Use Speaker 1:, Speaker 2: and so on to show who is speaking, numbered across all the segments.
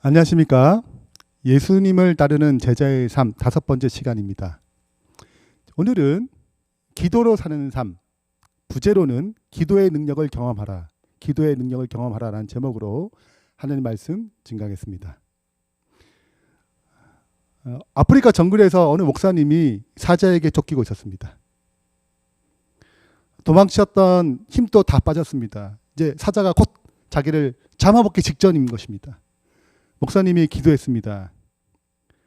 Speaker 1: 안녕하십니까. 예수님을 따르는 제자의 삶 5번째 시간입니다. 오늘은 기도로 사는 삶, 부제로는 기도의 능력을 경험하라, 기도의 능력을 경험하라라는 제목으로 하나님 말씀 증가하겠습니다. 아프리카 정글에서 어느 목사님이 사자에게 쫓기고 있었습니다. 도망쳤던 힘도 다 빠졌습니다. 이제 사자가 곧 자기를 잡아먹기 직전인 것입니다. 목사님이 기도했습니다.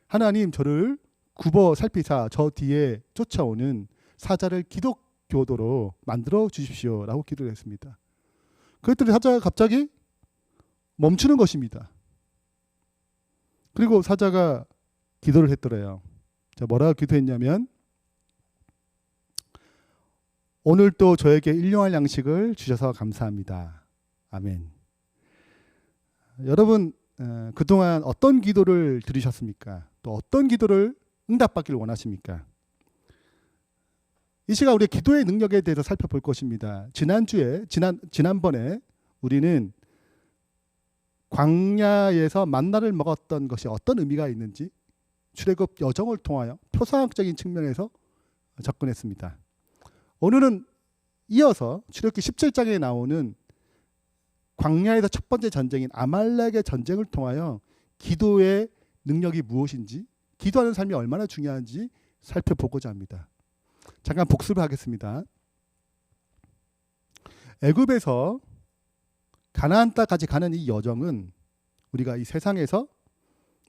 Speaker 1: 하나님, 저를 굽어 살피사 저 뒤에 쫓아오는 사자를 기독교도로 만들어 주십시오 라고 기도를 했습니다. 그랬더니 사자가 갑자기 멈추는 것입니다. 그리고 사자가 기도를 했더래요. 자, 뭐라고 기도했냐면, 오늘 또 저에게 일용할 양식을 주셔서 감사합니다. 아멘. 여러분, 그동안 어떤 기도를 들으셨습니까? 또 어떤 기도를 응답받기를 원하십니까? 이 시간 우리 기도의 능력에 대해서 살펴볼 것입니다. 지난번에 우리는 광야에서 만나를 먹었던 것이 어떤 의미가 있는지 출애굽 여정을 통하여 표상학적인 측면에서 접근했습니다. 오늘은 이어서 출애굽기 17장에 나오는 광야에서 첫 번째 전쟁인 아말렉의 전쟁을 통하여 기도의 능력이 무엇인지, 기도하는 삶이 얼마나 중요한지 살펴보고자 합니다. 잠깐 복습을 하겠습니다. 애굽에서 가나안 땅까지 가는 이 여정은 우리가 이 세상에서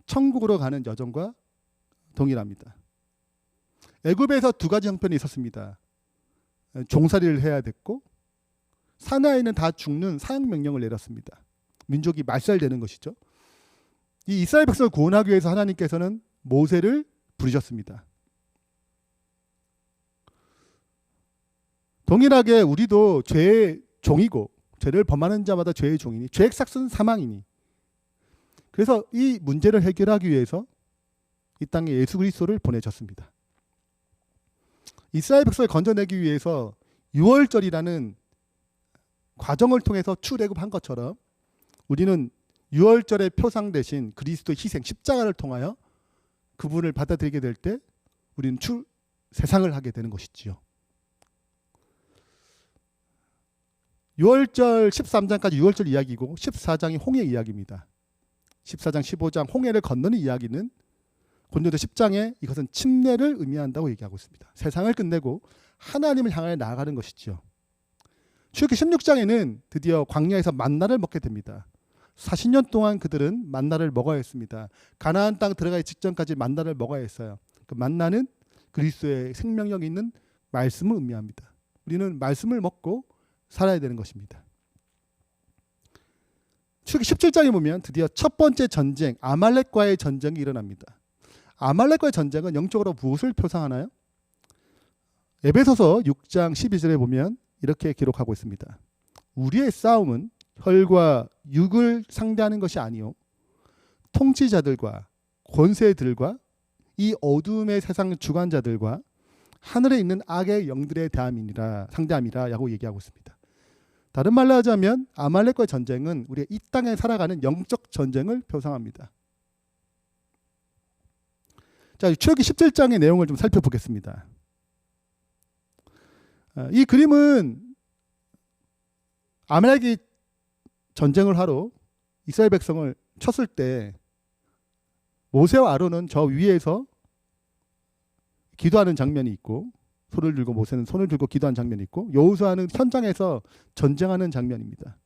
Speaker 1: 천국으로 가는 여정과 동일합니다. 애굽에서 두 가지 형편이 있었습니다. 종살이를 해야 됐고, 사나이는 다 죽는 사형 명령을 내렸습니다. 민족이 말살되는 것이죠. 이 이스라엘 백성을 구원하기 위해서 하나님께서는 모세를 부르셨습니다. 동일하게 우리도 죄의 종이고, 죄를 범하는 자마다 죄의 종이니, 죄의 삭은 사망이니, 그래서 이 문제를 해결하기 위해서 이 땅에 예수 그리스도를 보내셨습니다. 이스라엘 백성을 건져내기 위해서 유월절이라는 과정을 통해서 출애굽한 것처럼 우리는 유월절의 표상 대신 그리스도의 희생 십자가를 통하여 그분을 받아들이게 될 때 우리는 세상을 하게 되는 것이지요. 유월절 13장까지 유월절 이야기고 14장이 홍해 이야기입니다. 14장 15장 홍해를 건너는 이야기는 고린도서 10장에 이것은 침례를 의미한다고 얘기하고 있습니다. 세상을 끝내고 하나님을 향하여 나아가는 것이지요. 출애굽기 16장에는 드디어 광야에서 만나를 먹게 됩니다. 40년 동안 그들은 만나를 먹어야 했습니다. 가나안 땅 들어가기 직전까지 만나를 먹어야 했어요. 그 만나는 그리스도의 생명력이 있는 말씀을 의미합니다. 우리는 말씀을 먹고 살아야 되는 것입니다. 출애굽기 17장에 보면 드디어 첫 번째 전쟁, 아말렉과의 전쟁이 일어납니다. 아말렉과의 전쟁은 영적으로 무엇을 표상하나요? 에베소서 6장 12절에 보면 이렇게 기록하고 있습니다. 우리의 싸움은 혈과 육을 상대하는 것이 아니요 통치자들과 권세들과 이 어둠의 세상 주관자들과 하늘에 있는 악의 영들에 상대함이라 라고 얘기하고 있습니다. 다른 말로 하자면 아말렉과의 전쟁은 우리가 이 땅에 살아가는 영적 전쟁을 표상합니다. 자, 출애굽기 17장의 내용을 좀 살펴보겠습니다. 이 그림은 아말렉이 전쟁을 하러 이스라엘 백성을 쳤을 때 모세와 아론은 저 위에서 기도하는 장면이 있고, 손을 들고 모세는 손을 들고 기도하는 장면이 있고, 여호수아는 현장에서 전쟁하는 장면입니다.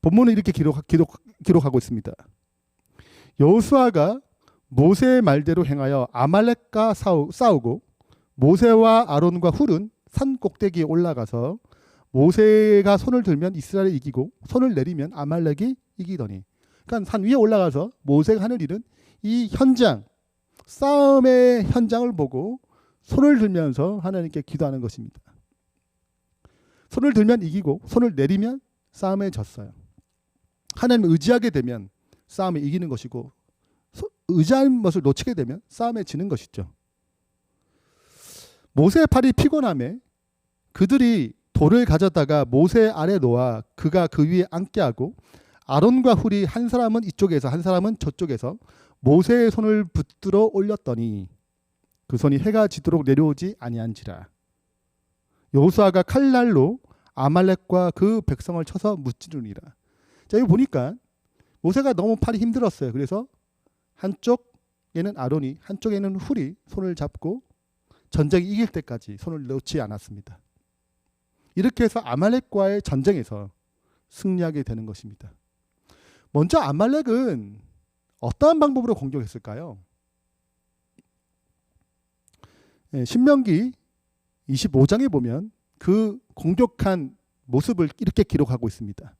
Speaker 1: 본문은 이렇게 기록하고 있습니다. 여호수아가 모세의 말대로 행하여 아말렉과 싸우고 모세와 아론과 훌은 산 꼭대기에 올라가서 모세가 손을 들면 이스라엘이 이기고 손을 내리면 아말렉이 이기더니, 그러니까 산 위에 올라가서 모세가 하는 일은 이 현장, 싸움의 현장을 보고 손을 들면서 하나님께 기도하는 것입니다. 손을 들면 이기고 손을 내리면 싸움에 졌어요. 하나님을 의지하게 되면 싸움에 이기는 것이고, 의지하는 것을 놓치게 되면 싸움에 지는 것이죠. 모세의 팔이 피곤함에 그들이 돌을 가져다가 모세 아래 놓아 그가 그 위에 앉게 하고 아론과 훌이 한 사람은 이쪽에서 한 사람은 저쪽에서 모세의 손을 붙들어 올렸더니 그 손이 해가 지도록 내려오지 아니한지라. 여호수아가 칼날로 아말렉과 그 백성을 쳐서 무찌르니라. 자, 여기 보니까 모세가 너무 팔이 힘들었어요. 그래서 한쪽에는 아론이 한쪽에는 훌이 손을 잡고 전쟁이 이길 때까지 손을 놓지 않았습니다. 이렇게 해서 아말렉과의 전쟁에서 승리하게 되는 것입니다. 먼저 아말렉은 어떠한 방법으로 공격했을까요? 신명기 25장에 보면 그 공격한 모습을 이렇게 기록하고 있습니다.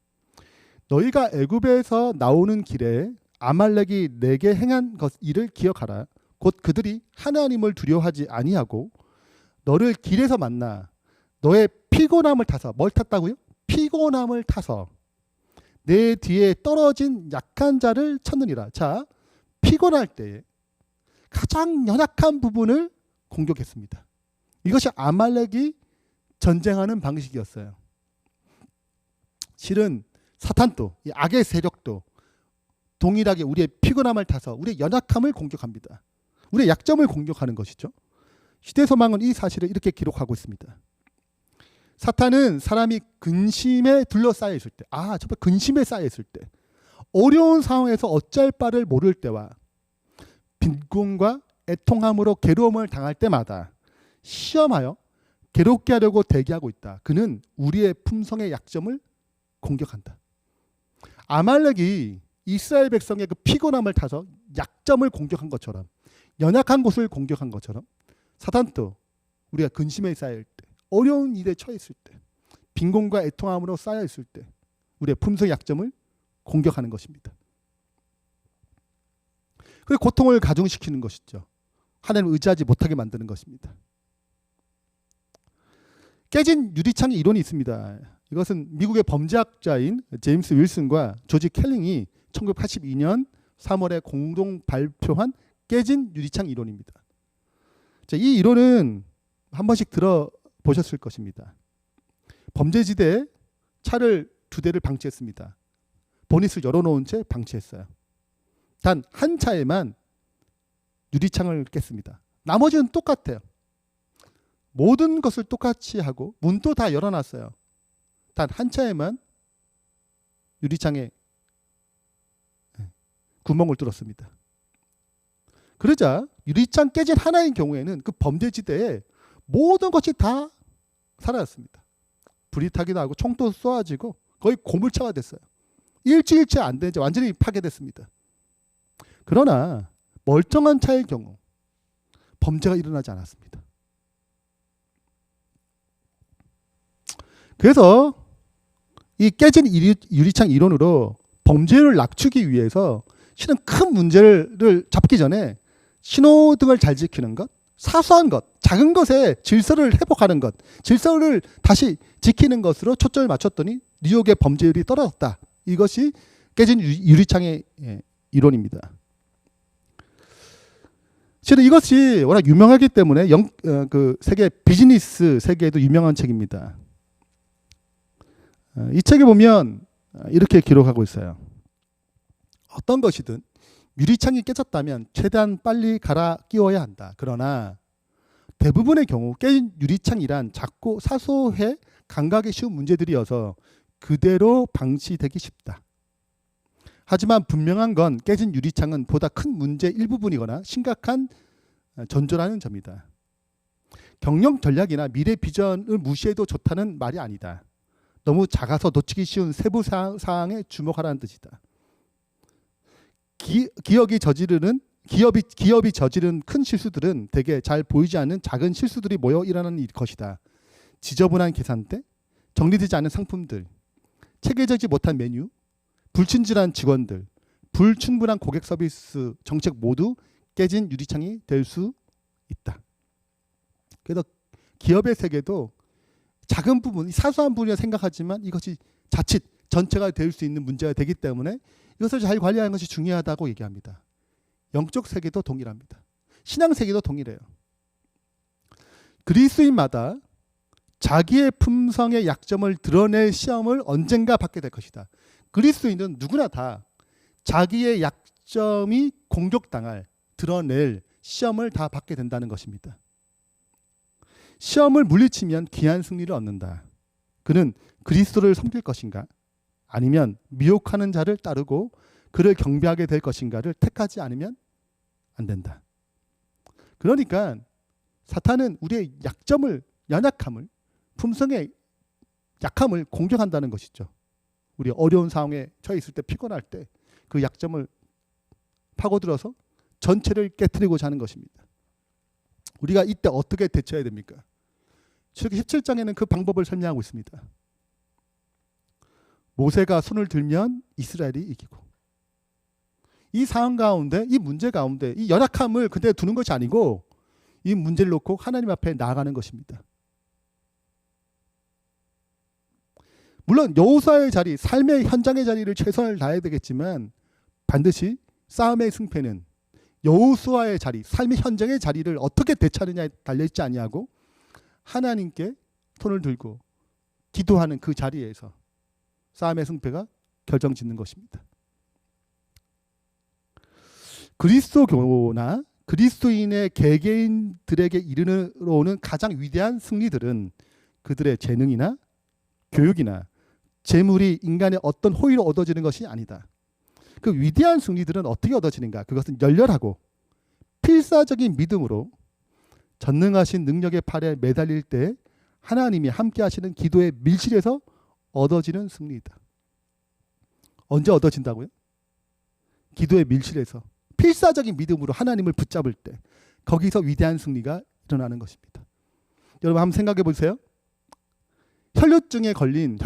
Speaker 1: 너희가 애굽에서 나오는 길에 아말렉이 내게 행한 일을 기억하라. 곧 그들이 하나님을 두려워하지 아니하고 너를 길에서 만나 너의 피곤함을 타서, 뭘 탔다고요? 피곤함을 타서 내 뒤에 떨어진 약한 자를 쳤느니라. 자, 피곤할 때 가장 연약한 부분을 공격했습니다. 이것이 아말렉이 전쟁하는 방식이었어요. 실은 사탄도, 이 악의 세력도 동일하게 우리의 피곤함을 타서 우리의 연약함을 공격합니다. 우리의 약점을 공격하는 것이죠. 시대소망은 이 사실을 이렇게 기록하고 있습니다. 사탄은 사람이 근심에 둘러싸여 있을 때, 정말 근심에 쌓여 있을 때, 어려운 상황에서 어쩔 바를 모를 때와 빈곤과 애통함으로 괴로움을 당할 때마다 시험하여 괴롭게 하려고 대기하고 있다. 그는 우리의 품성의 약점을 공격한다. 아말렉이 이스라엘 백성의 그 피곤함을 타서 약점을 공격한 것처럼, 연약한 곳을 공격한 것처럼, 사탄도 우리가 근심에 쌓여 있을 때, 어려운 일에 처해 있을 때, 빈곤과 애통함으로 쌓여 있을 때 우리의 품성의 약점을 공격하는 것입니다. 그리고 고통을 가중시키는 것이죠. 하나님을 의지하지 못하게 만드는 것입니다. 깨진 유리창의 이론이 있습니다. 이것은 미국의 범죄학자인 제임스 윌슨과 조지 켈링이 1982년 3월에 공동 발표한 깨진 유리창 이론입니다. 자, 이 이론은 한 번씩 들어보셨을 것입니다. 범죄지대에 차를 2대를 방치했습니다. 보닛을 열어놓은 채 방치했어요. 단 한 차에만 유리창을 깼습니다. 나머지는 똑같아요. 모든 것을 똑같이 하고 문도 다 열어놨어요. 단 한 차에만 유리창에 구멍을 뚫었습니다. 그러자 유리창 깨진 하나인 경우에는 그 범죄지대에 모든 것이 다 사라졌습니다. 불이 타기도 하고 총도 쏘아지고 거의 고물차가 됐어요. 일주일째 안 되지 완전히 파괴됐습니다. 그러나 멀쩡한 차의 경우 범죄가 일어나지 않았습니다. 그래서 이 깨진 유리창 이론으로 범죄를 낮추기 위해서 실은 큰 문제를 잡기 전에 신호등을 잘 지키는 것, 사소한 것, 작은 것에 질서를 회복하는 것, 질서를 다시 지키는 것으로 초점을 맞췄더니 뉴욕의 범죄율이 떨어졌다. 이것이 깨진 유리창의 이론입니다. 실은 이것이 워낙 유명하기 때문에 그 세계 비즈니스 세계에도 유명한 책입니다. 이 책에 보면 이렇게 기록하고 있어요. 어떤 것이든 유리창이 깨졌다면 최대한 빨리 갈아 끼워야 한다. 그러나 대부분의 경우 깨진 유리창이란 작고 사소해 감각이 쉬운 문제들이어서 그대로 방치되기 쉽다. 하지만 분명한 건 깨진 유리창은 보다 큰 문제 일부분이거나 심각한 전조라는 점이다. 경영 전략이나 미래 비전을 무시해도 좋다는 말이 아니다. 너무 작아서 놓치기 쉬운 세부 사항에 주목하라는 뜻이다. 기업이 저지르는 큰 실수들은 대개 잘 보이지 않는 작은 실수들이 모여 일어나는 것이다. 지저분한 계산대, 정리되지 않은 상품들, 체계적이지 못한 메뉴, 불친절한 직원들, 불충분한 고객 서비스 정책 모두 깨진 유리창이 될 수 있다. 그래서 기업의 세계도 작은 부분, 사소한 부분이라 생각하지만 이것이 자칫 전체가 될 수 있는 문제가 되기 때문에 이것을 잘 관리하는 것이 중요하다고 얘기합니다. 영적 세계도 동일합니다. 신앙 세계도 동일해요. 그리스도인마다 자기의 품성의 약점을 드러낼 시험을 언젠가 받게 될 것이다. 그리스도인은 누구나 다 자기의 약점이 공격당할, 드러낼 시험을 다 받게 된다는 것입니다. 시험을 물리치면 귀한 승리를 얻는다. 그는 그리스도를 섬길 것인가? 아니면 미혹하는 자를 따르고 그를 경배하게 될 것인가를 택하지 않으면 안 된다. 그러니까 사탄은 우리의 약점을, 연약함을, 품성의 약함을 공격한다는 것이죠. 우리 어려운 상황에 처해 있을 때, 피곤할 때 그 약점을 파고들어서 전체를 깨트리고자 하는 것입니다. 우리가 이때 어떻게 대처해야 됩니까? 출애굽기 17장에는 그 방법을 설명하고 있습니다. 모세가 손을 들면 이스라엘이 이기고, 이 상황 가운데, 이 문제 가운데 이 연약함을 그대로 두는 것이 아니고 이 문제를 놓고 하나님 앞에 나아가는 것입니다. 물론 여호수아의 자리, 삶의 현장의 자리를 최선을 다해야 되겠지만 반드시 싸움의 승패는 여호수아의 자리, 삶의 현장의 자리를 어떻게 대처하느냐에 달려있지 아니하고 하나님께 손을 들고 기도하는 그 자리에서 싸움의 승패가 결정짓는 것입니다. 그리스도교나 그리스도인의 개개인들에게 이르러오는 가장 위대한 승리들은 그들의 재능이나 교육이나 재물이 인간의 어떤 호의로 얻어지는 것이 아니다. 그 위대한 승리들은 어떻게 얻어지는가? 그것은 열렬하고 필사적인 믿음으로 전능하신 능력의 팔에 매달릴 때 하나님이 함께 하시는 기도의 밀실에서 얻어지는 승리이다. 언제 얻어진다고요? 기도의 밀실에서 필사적인 믿음으로 하나님을 붙잡을 때 거기서 위대한 승리가 일어나는 것입니다. 여러분 한번 생각해 보세요. 혈류병에 걸린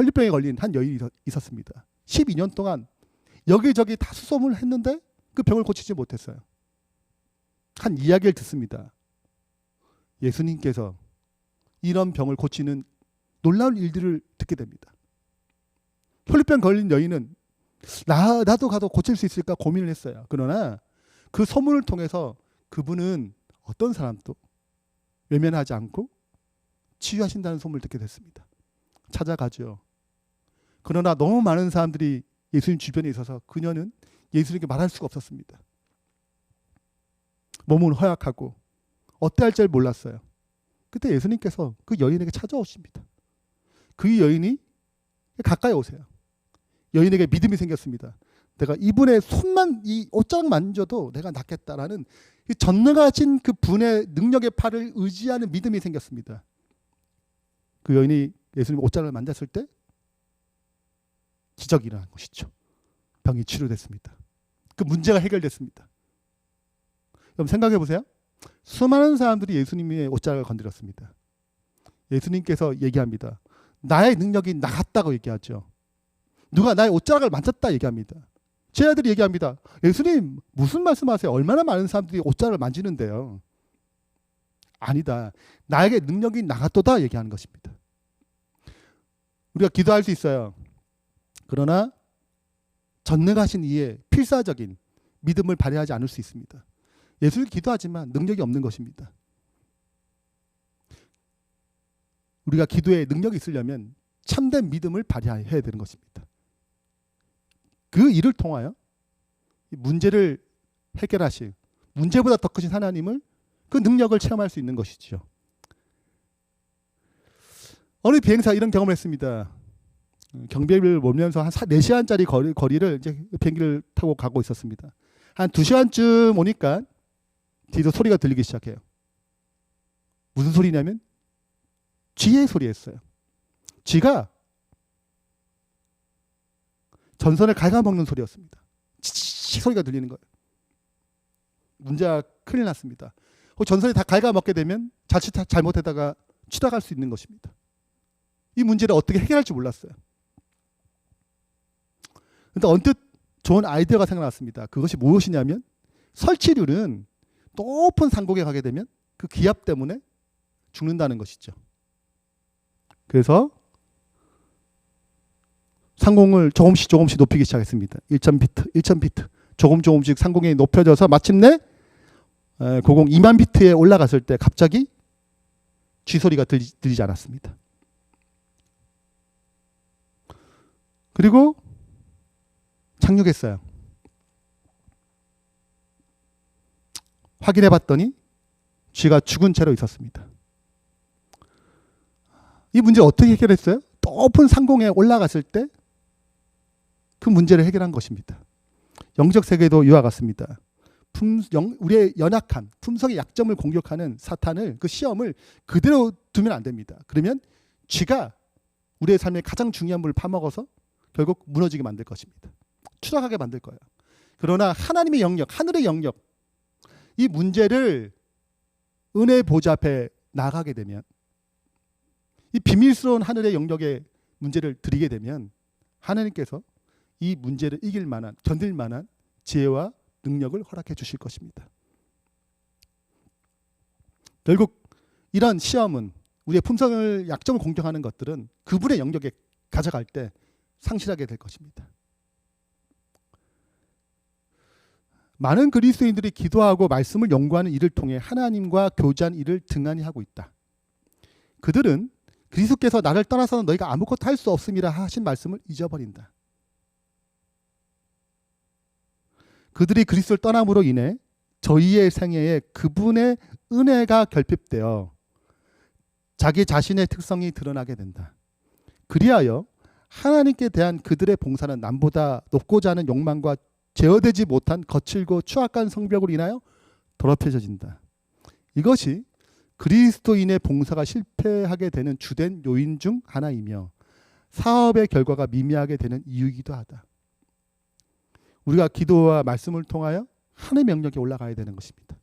Speaker 1: 한 여인이 있었습니다. 12년 동안 여기저기 다 수소문을 했는데 그 병을 고치지 못했어요. 한 이야기를 듣습니다. 예수님께서 이런 병을 고치는 놀라운 일들을 듣게 됩니다. 혈류병 걸린 여인은 나도 가도 고칠 수 있을까 고민을 했어요. 그러나 그 소문을 통해서 그분은 어떤 사람도 외면하지 않고 치유하신다는 소문을 듣게 됐습니다. 찾아가죠. 그러나 너무 많은 사람들이 예수님 주변에 있어서 그녀는 예수님께 말할 수가 없었습니다. 몸은 허약하고 어떻게 할지 몰랐어요. 그때 예수님께서 그 여인에게 찾아오십니다. 그 여인이 가까이 오세요. 여인에게 믿음이 생겼습니다. 내가 이분의 손만, 이 옷자락 만져도 내가 낫겠다라는 전능하신 그 분의 능력의 팔을 의지하는 믿음이 생겼습니다. 그 여인이 예수님 옷자락을 만졌을 때 기적이 일어난 것이죠. 병이 치료됐습니다. 그 문제가 해결됐습니다. 여러분 생각해 보세요. 수많은 사람들이 예수님의 옷자락을 건드렸습니다. 예수님께서 얘기합니다. 나의 능력이 나갔다고 얘기하죠. 누가 나의 옷자락을 만졌다 얘기합니다. 제 아들이 얘기합니다. 예수님 무슨 말씀하세요? 얼마나 많은 사람들이 옷자락을 만지는데요. 아니다. 나에게 능력이 나갔도다 얘기하는 것입니다. 우리가 기도할 수 있어요. 그러나 전능하신 이의 필사적인 믿음을 발휘하지 않을 수 있습니다. 예수님 기도하지만 능력이 없는 것입니다. 우리가 기도에 능력이 있으려면 참된 믿음을 발휘해야 되는 것입니다. 그 일을 통하여 문제를 해결하실, 문제보다 더 크신 하나님을, 그 능력을 체험할 수 있는 것이죠. 어느 비행사 이런 경험을 했습니다. 경비를 몰면서 한 4시간짜리 거리를 이제 비행기를 타고 가고 있었습니다. 한 2시간쯤 오니까 뒤에서 소리가 들리기 시작해요. 무슨 소리냐면 쥐의 소리였어요. 쥐가 전선을 갉아먹는 소리였습니다. 치치 소리가 들리는 거예요. 문제가 큰일 났습니다. 전선이 다 갉아먹게 되면 자칫 잘못하다가 추락할 수 있는 것입니다. 이 문제를 어떻게 해결할지 몰랐어요. 그런데 언뜻 좋은 아이디어가 생각났습니다. 그것이 무엇이냐면 설치류는 높은 상공에 가게 되면 그 기압 때문에 죽는다는 것이죠. 그래서 상공을 조금씩 높이기 시작했습니다. 1,000피트 조금씩 상공이 높여져서 마침내 고공 2만 피트에 올라갔을 때 갑자기 쥐 소리가 들리지 않았습니다. 그리고 착륙했어요. 확인해 봤더니 쥐가 죽은 채로 있었습니다. 이 문제 어떻게 해결했어요? 높은 상공에 올라갔을 때 그 문제를 해결한 것입니다. 영적 세계도 이와 같습니다. 우리의 연약한 품성의 약점을 공격하는 사탄을, 그 시험을 그대로 두면 안 됩니다. 그러면 쥐가 우리의 삶의 가장 중요한 물을 파먹어서 결국 무너지게 만들 것입니다. 추락하게 만들 거예요. 그러나 하나님의 영역, 하늘의 영역, 이 문제를 은혜의 보좌 앞에 나가게 되면, 이 비밀스러운 하늘의 영역의 문제를 드리게 되면 하나님께서 이 문제를 이길 만한, 견딜 만한 지혜와 능력을 허락해 주실 것입니다. 결국 이런 시험은, 우리의 품성을, 약점을 공격하는 것들은 그분의 영역에 가져갈 때 상실하게 될 것입니다. 많은 그리스도인들이 기도하고 말씀을 연구하는 일을 통해 하나님과 교제한 일을 등한히 하고 있다. 그들은 그리스도께서 나를 떠나서는 너희가 아무것도 할 수 없음이라 하신 말씀을 잊어버린다. 그들이 그리스도를 떠남으로 인해 저희의 생애에 그분의 은혜가 결핍되어 자기 자신의 특성이 드러나게 된다. 그리하여 하나님께 대한 그들의 봉사는 남보다 높고자 하는 욕망과 제어되지 못한 거칠고 추악한 성벽으로 인하여 더럽혀진다. 이것이 그리스도인의 봉사가 실패하게 되는 주된 요인 중 하나이며 사업의 결과가 미미하게 되는 이유이기도 하다. 우리가 기도와 말씀을 통하여 하나님의 영역에 올라가야 되는 것입니다.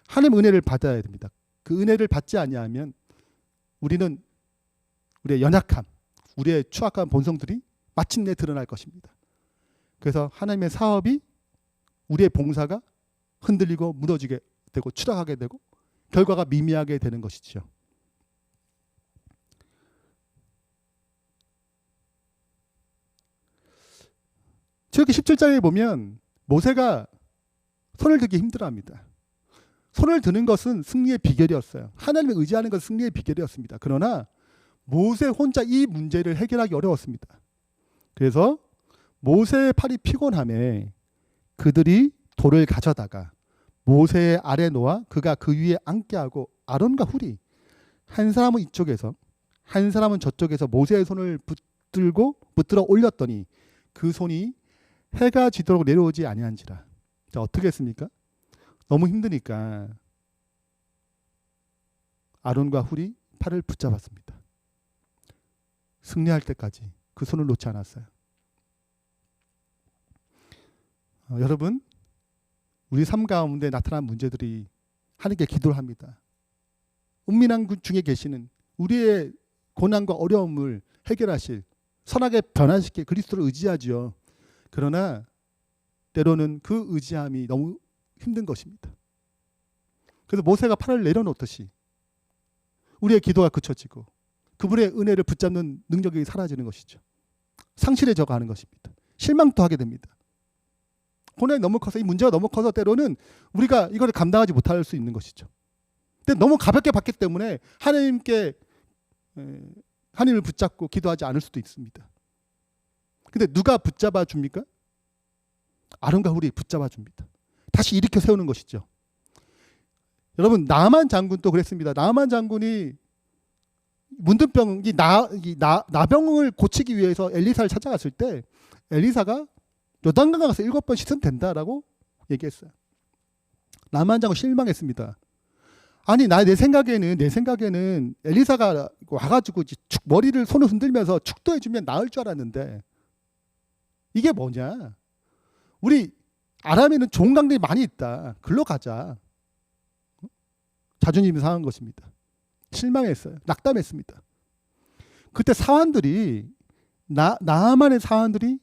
Speaker 1: 하나님의 은혜를 받아야 됩니다. 그 은혜를 받지 아니하면 우리는 우리의 연약함, 우리의 추악한 본성들이 마침내 드러날 것입니다. 그래서 하나님의 사업이, 우리의 봉사가 흔들리고 무너지게 되고 추락하게 되고 결과가 미미하게 되는 것이죠. 출애굽기 17장에 보면 모세가 손을 들기 힘들어합니다. 손을 드는 것은 승리의 비결이었어요. 하나님을 의지하는 것은 승리의 비결이었습니다. 그러나 모세 혼자 이 문제를 해결하기 어려웠습니다. 그래서 모세의 팔이 피곤함에 그들이 돌을 가져다가 모세의 아래 놓아 그가 그 위에 앉게 하고 아론과 훌이 한 사람은 이쪽에서 한 사람은 저쪽에서 모세의 손을 붙들어 올렸더니 그 손이 해가 지도록 내려오지 아니한지라. 자, 어떻게 했습니까? 너무 힘드니까 아론과 훌이 팔을 붙잡았습니다. 승리할 때까지 그 손을 놓지 않았어요. 여러분, 우리 삶 가운데 나타난 문제들이 하나님께 기도를 합니다. 은밀한 중에 계시는 우리의 고난과 어려움을 해결하실, 선하게 변화시킬 그리스도를 의지하지요. 그러나 때로는 그 의지함이 너무 힘든 것입니다. 그래서 모세가 팔을 내려놓듯이 우리의 기도가 그쳐지고 그분의 은혜를 붙잡는 능력이 사라지는 것이죠. 상실해져 가는 것입니다. 실망도 하게 됩니다. 고난이 너무 커서, 이 문제가 너무 커서 때로는 우리가 이걸 감당하지 못할 수 있는 것이죠. 근데 너무 가볍게 받기 때문에 하나님을 붙잡고 기도하지 않을 수도 있습니다. 근데 누가 붙잡아 줍니까? 아론과 훌이 붙잡아 줍니다. 다시 일으켜 세우는 것이죠. 여러분, 나만 장군도 그랬습니다. 나만 장군이 문둥병, 나병을 고치기 위해서 엘리사를 찾아갔을 때 엘리사가 요단강 가서 7번 씻으면 된다라고 얘기했어요. 나만 장군 실망했습니다. 아니, 내 생각에는 엘리사가 와가지고 머리를 손을 흔들면서 축도해주면 나을 줄 알았는데 이게 뭐냐? 우리 아람에는 좋은 강들이 많이 있다. 글로 가자. 자존심이 상한 것입니다. 실망했어요. 낙담했습니다. 그때 사환들이 나만의 사환들이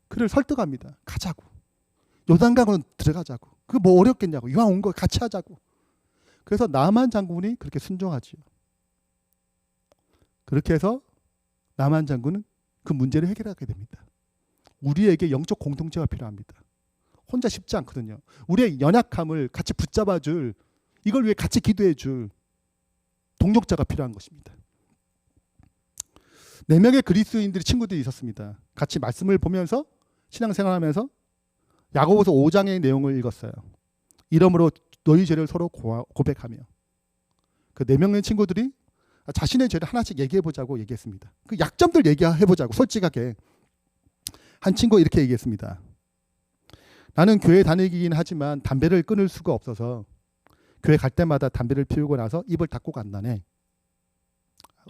Speaker 1: 그를 설득합니다. 가자고. 요단강으로 들어가자고. 그거 뭐 어렵겠냐고. 이왕 온 거 같이 하자고. 그래서 나만 장군이 그렇게 순종하지요. 그렇게 해서 나만 장군은 그 문제를 해결하게 됩니다. 우리에게 영적 공동체가 필요합니다. 혼자 쉽지 않거든요. 우리의 연약함을 같이 붙잡아 줄, 이걸 위해 같이 기도해 줄 동력자가 필요한 것입니다. 4명의 그리스도인들이 친구들이 있었습니다. 같이 말씀을 보면서 신앙생활하면서 야고보서 5장의 내용을 읽었어요. 이러므로 너희 죄를 서로 고백하며 그 4명의 친구들이 자신의 죄를 하나씩 얘기해보자고 얘기했습니다. 그 약점들 얘기해보자고 솔직하게. 한 친구가 이렇게 얘기했습니다. 나는 교회 다니긴 하지만 담배를 끊을 수가 없어서 교회 갈 때마다 담배를 피우고 나서 입을 닫고 간다네.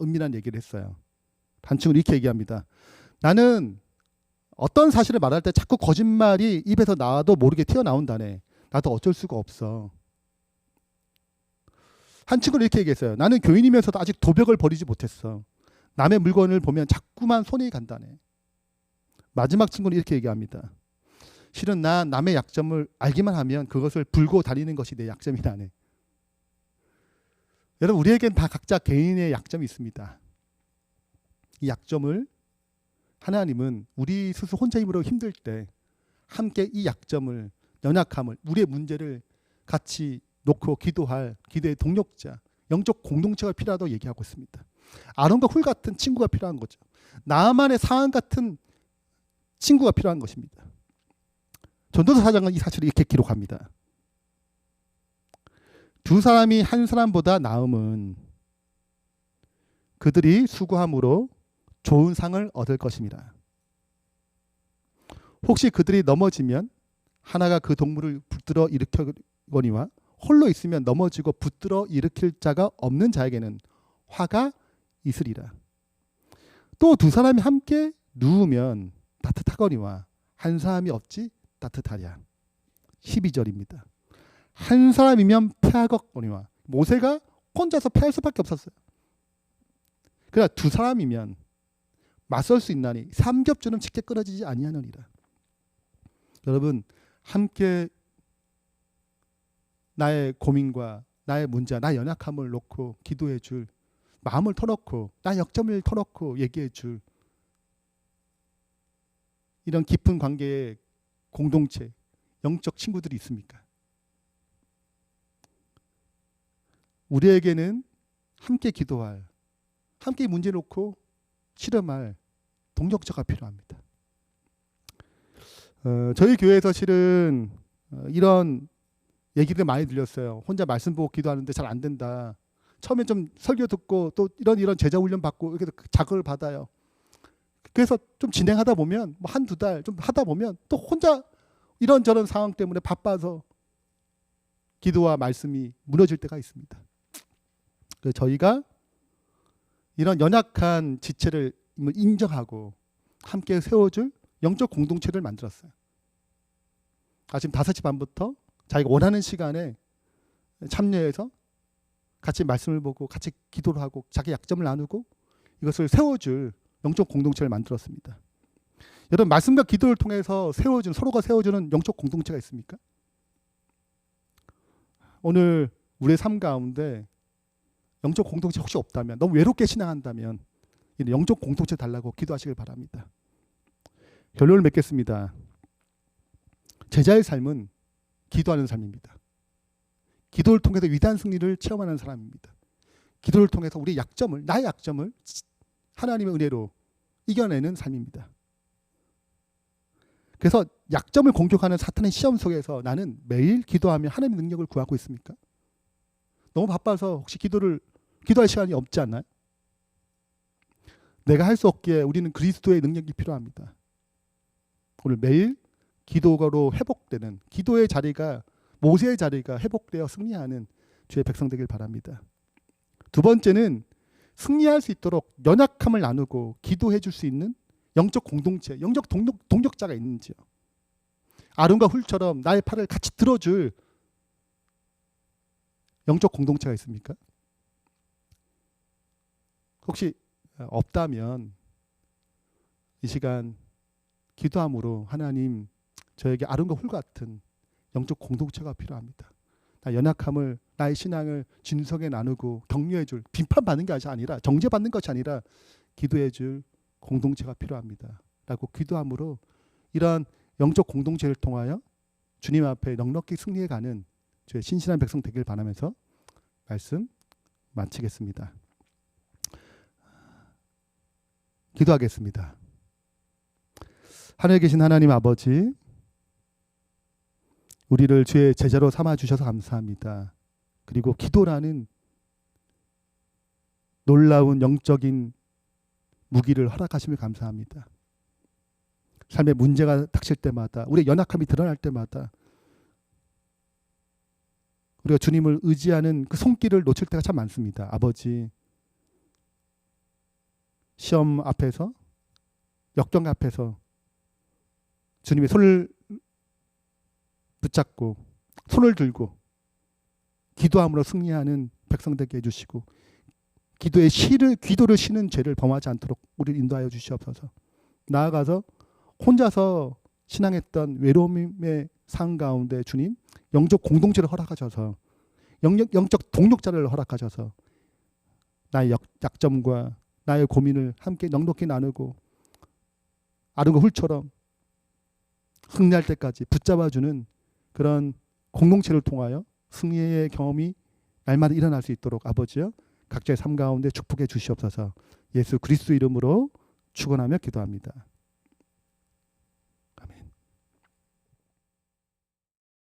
Speaker 1: 은밀한 얘기를 했어요. 한 친구는 이렇게 얘기합니다. 나는 어떤 사실을 말할 때 자꾸 거짓말이 입에서 나도 모르게 튀어나온다네. 나도 어쩔 수가 없어. 한 친구는 이렇게 얘기했어요. 나는 교인이면서도 아직 도벽을 버리지 못했어. 남의 물건을 보면 자꾸만 손이 간다네. 마지막 친구는 이렇게 얘기합니다. 실은 난 남의 약점을 알기만 하면 그것을 불고 다니는 것이 내 약점이라네. 여러분, 우리에겐 다 각자 개인의 약점이 있습니다. 이 약점을 하나님은 우리 스스로 혼자 힘으로 힘들 때 함께 이 약점을, 연약함을, 우리의 문제를 같이 놓고 기도할 기도의 동력자, 영적 공동체가 필요하다고 얘기하고 있습니다. 아론과 훌 같은 친구가 필요한 거죠. 나만의 상황 같은 친구가 필요한 것입니다. 전도서 4장은 이 사실을 이렇게 기록합니다. 두 사람이 한 사람보다 나음은 그들이 수고함으로 좋은 상을 얻을 것입니다. 혹시 그들이 넘어지면 하나가 그 동물을 붙들어 일으키거니와 홀로 있으면 넘어지고 붙들어 일으킬 자가 없는 자에게는 화가 있으리라. 또 두 사람이 함께 누우면 따뜻하거니와 한 사람이 없지 따뜻하랴. 12절입니다. 한 사람이면 패하겠거니와 모세가 혼자서 패할 수밖에 없었어요. 그러나 두 사람이면 맞설 수 있나니 삼겹줄은 쉽게 끊어지지 아니하느니라. 여러분, 함께 나의 고민과 나의 문제, 나의 연약함을 놓고 기도해 줄, 마음을 터놓고 나의 약점을 터놓고 얘기해 줄 이런 깊은 관계의 공동체, 영적 친구들이 있습니까? 우리에게는 함께 기도할, 함께 문제 놓고 실험할 동력자가 필요합니다. 저희 교회에서 실은 이런 얘기들 많이 들렸어요. 혼자 말씀 보고 기도하는데 잘 안 된다. 처음에 좀 설교 듣고 또 이런 제자 훈련 받고 이렇게 자극을 받아요. 그래서 좀 진행하다 보면 뭐 한두 달 좀 하다 보면 또 혼자 이런저런 상황 때문에 바빠서 기도와 말씀이 무너질 때가 있습니다. 그래서 저희가 이런 연약한 지체를 인정하고 함께 세워줄 영적 공동체를 만들었어요. 아침 5시 반부터 자기가 원하는 시간에 참여해서 같이 말씀을 보고 같이 기도를 하고 자기 약점을 나누고 이것을 세워줄 영적 공동체를 만들었습니다. 여러분, 말씀과 기도를 통해서 서로가 세워주는 영적 공동체가 있습니까? 오늘 우리의 삶 가운데 영적 공동체 혹시 없다면, 너무 외롭게 신앙한다면 이런 영적 공동체 달라고 기도하시길 바랍니다. 결론을 맺겠습니다. 제자의 삶은 기도하는 삶입니다. 기도를 통해서 위대한 승리를 체험하는 사람입니다. 기도를 통해서 우리의 약점을, 나의 약점을 하나님의 은혜로 이겨내는 삶입니다. 그래서 약점을 공격하는 사탄의 시험 속에서 나는 매일 기도하며 하나님의 능력을 구하고 있습니까? 너무 바빠서 혹시 기도할 시간이 없지 않나요? 내가 할 수 없기에 우리는 그리스도의 능력이 필요합니다. 오늘 매일 기도로 회복되는 기도의 자리가, 모세의 자리가 회복되어 승리하는 주의 백성 되길 바랍니다. 두 번째는 승리할 수 있도록 연약함을 나누고 기도해 줄 수 있는 영적 공동체, 영적 동력자가 있는지요. 아론과 훌처럼 나의 팔을 같이 들어줄 영적 공동체가 있습니까? 혹시 없다면 이 시간 기도함으로 하나님, 저에게 아론과 훌 같은 영적 공동체가 필요합니다. 나 연약함을, 나의 신앙을 진솔하게 나누고 격려해 줄, 비판받는 것이 아니라, 정죄받는 것이 아니라 기도해 줄 공동체가 필요합니다. 라고 기도함으로 이러한 영적 공동체를 통하여 주님 앞에 넉넉히 승리해가는 저의 신실한 백성 되길 바라면서 말씀 마치겠습니다. 기도하겠습니다. 하늘에 계신 하나님 아버지, 우리를 주의 제자로 삼아 주셔서 감사합니다. 그리고 기도라는 놀라운 영적인 무기를 허락하시며 감사합니다. 삶에 문제가 닥칠 때마다, 우리의 연약함이 드러날 때마다 우리가 주님을 의지하는 그 손길을 놓칠 때가 참 많습니다. 아버지, 시험 앞에서, 역경 앞에서 주님의 손을 붙잡고 손을 들고 기도함으로 승리하는 백성 되게 해주시고, 기도를 쉬는 죄를 범하지 않도록 우리를 인도하여 주시옵소서. 나아가서 혼자서 신앙했던 외로움의 삶 가운데 주님 영적 공동체를 허락하셔서, 영적 동력자를 허락하셔서 나의 약점과 나의 고민을 함께 넉넉히 나누고 아름과 훌처럼 승리할 때까지 붙잡아주는 그런 공동체를 통하여 승리의 경험이 날마다 일어날 수 있도록 아버지여 각자의 삶 가운데 축복해 주시옵소서. 예수 그리스도 이름으로 축원하며 기도합니다.